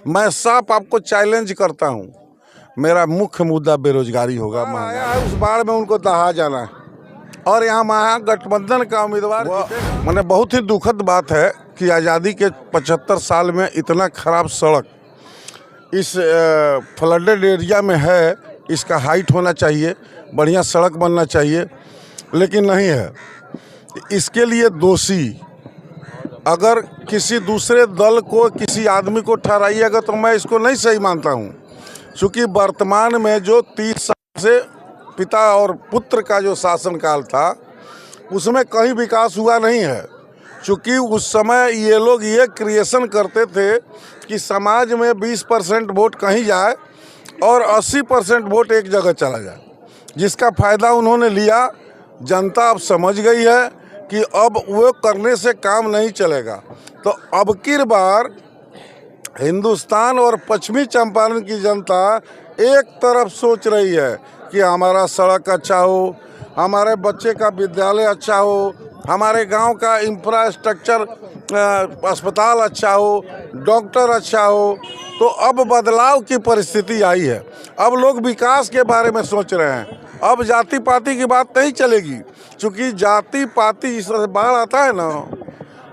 मैं साफ आपको चैलेंज करता हूँ, मेरा मुख्य मुद्दा बेरोजगारी होगा। उस बाढ़ में उनको दहा जाना है और यहाँ महागठबंधन का उम्मीदवार मैंने बहुत ही दुखद बात है कि आज़ादी के 75 साल में इतना खराब सड़क इस फ्लडेड एरिया में है। इसका हाइट होना चाहिए, बढ़िया सड़क बनना चाहिए, लेकिन नहीं है। इसके लिए दोषी अगर किसी दूसरे दल को, किसी आदमी को ठहराइएगा तो मैं इसको नहीं सही मानता हूँ, क्योंकि वर्तमान में जो 30 साल से पिता और पुत्र का जो शासनकाल था उसमें कहीं विकास हुआ नहीं है। क्योंकि उस समय ये लोग ये क्रिएशन करते थे कि समाज में 20% वोट कहीं जाए और 80% वोट एक जगह चला जाए, जिसका फ़ायदा उन्होंने लिया। जनता अब समझ गई है कि अब वो करने से काम नहीं चलेगा। तो अब की बार हिंदुस्तान और पश्चिमी चंपारण की जनता एक तरफ सोच रही है कि हमारा सड़क अच्छा हो, हमारे बच्चे का विद्यालय अच्छा हो, हमारे गांव का इंफ्रास्ट्रक्चर अस्पताल अच्छा हो, डॉक्टर अच्छा हो। तो अब बदलाव की परिस्थिति आई है। अब लोग विकास के बारे में सोच रहे हैं। अब जाति पाति की बात नहीं चलेगी, क्योंकि जाति पाति इस तरह बाढ़ आता है ना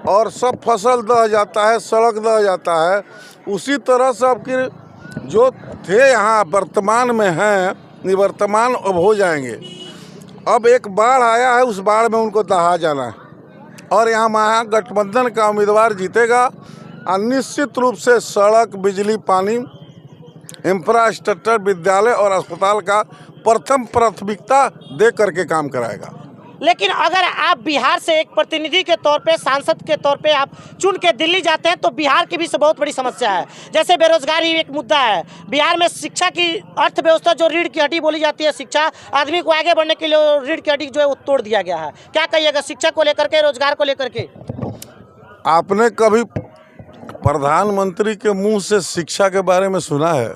और सब फसल दह जाता है, सड़क दह जाता है, उसी तरह से अब की जो थे यहाँ वर्तमान में हैं निवर्तमान अब हो जाएंगे। अब एक बाढ़ आया है, उस बाढ़ में उनको दहा जाना है और यहाँ महागठबंधन का उम्मीदवार जीतेगा। और निश्चित रूप से सड़क, बिजली, पानी, इंफ्रास्ट्रक्चर, विद्यालय और अस्पताल का प्रथम प्राथमिकता दे करके काम कराएगा। लेकिन अगर आप बिहार से एक प्रतिनिधि के तौर पे, सांसद के तौर पे आप चुन के दिल्ली जाते हैं तो बिहार की भी बहुत बड़ी समस्या है। जैसे बेरोजगारी एक मुद्दा है। बिहार में शिक्षा की अर्थव्यवस्था, जो रीढ़ की हड्डी बोली जाती है, शिक्षा आदमी को आगे बढ़ने के लिए रीढ़ की हड्डी जो है वो तोड़ दिया गया है। क्या कहिएगा शिक्षा को लेकर के, रोजगार को लेकर के? आपने कभी प्रधानमंत्री के मुंह से शिक्षा के बारे में सुना है?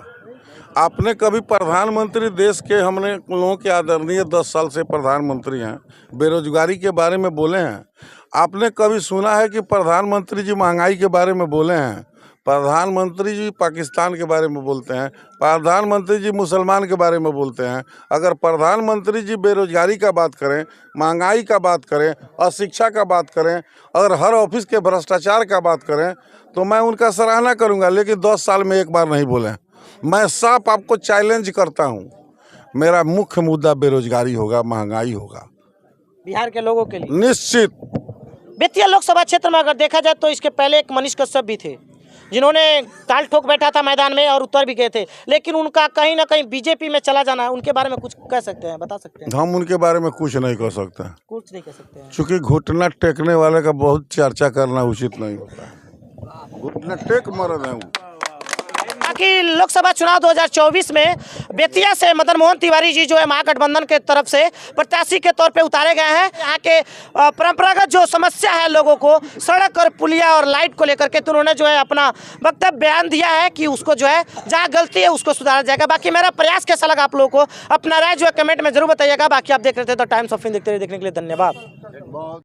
आपने कभी प्रधानमंत्री, देश के हमने लोगों के आदरणीय 10 साल से प्रधानमंत्री हैं, बेरोजगारी के बारे में बोले हैं? आपने कभी सुना है कि प्रधानमंत्री जी महंगाई के बारे में बोले हैं? प्रधानमंत्री जी पाकिस्तान के बारे में बोलते हैं, प्रधानमंत्री जी मुसलमान के बारे में बोलते हैं। अगर प्रधानमंत्री जी बेरोजगारी का बात करें, महंगाई का बात करें, अशिक्षा का बात करें, अगर हर ऑफिस के भ्रष्टाचार का बात करें तो मैं उनका सराहना करूंगा, लेकिन 10 साल में एक बार नहीं बोले। मैं साफ आपको चैलेंज करता हूं, मेरा मुख्य मुद्दा बेरोजगारी होगा, महंगाई होगा बिहार के लोगों के लिए। निश्चित। बेतिया लोकसभा क्षेत्र में अगर देखा जाए तो इसके पहले एक मनीष कश्यप भी थे, जिन्होंने ताल ठोक बैठा था मैदान में और उतर भी गए थे, लेकिन उनका कहीं ना कहीं बीजेपी में चला जाना है। उनके बारे में कुछ कह सकते हैं, बता सकते हैं? हम उनके बारे में कुछ नहीं कह सकते हैं। कुछ नहीं कह सकते हैं, क्योंकि घुटना टेकने वाले का बहुत चर्चा करना उचित नहीं होता है। घुटना टेक मरद है वो। बाकी लोकसभा चुनाव 2024 में बेतिया से मदन मोहन तिवारी जी जो है महागठबंधन के तरफ से प्रत्याशी के तौर पे उतारे गए हैं। यहाँ के परंपरागत जो समस्या है लोगों को, सड़क और पुलिया और लाइट को लेकर के, तो उन्होंने जो है अपना वक्तव्य बयान दिया है कि उसको जो है जहाँ गलती है उसको सुधारा जाएगा। बाकी मेरा प्रयास कैसा लगा आप लोगों को, अपना राय जो है कमेंट में जरूर बताइएगा। बाकी आप देख रहे थे द टाइम्स ऑफ इंडिया, देखने के लिए धन्यवाद।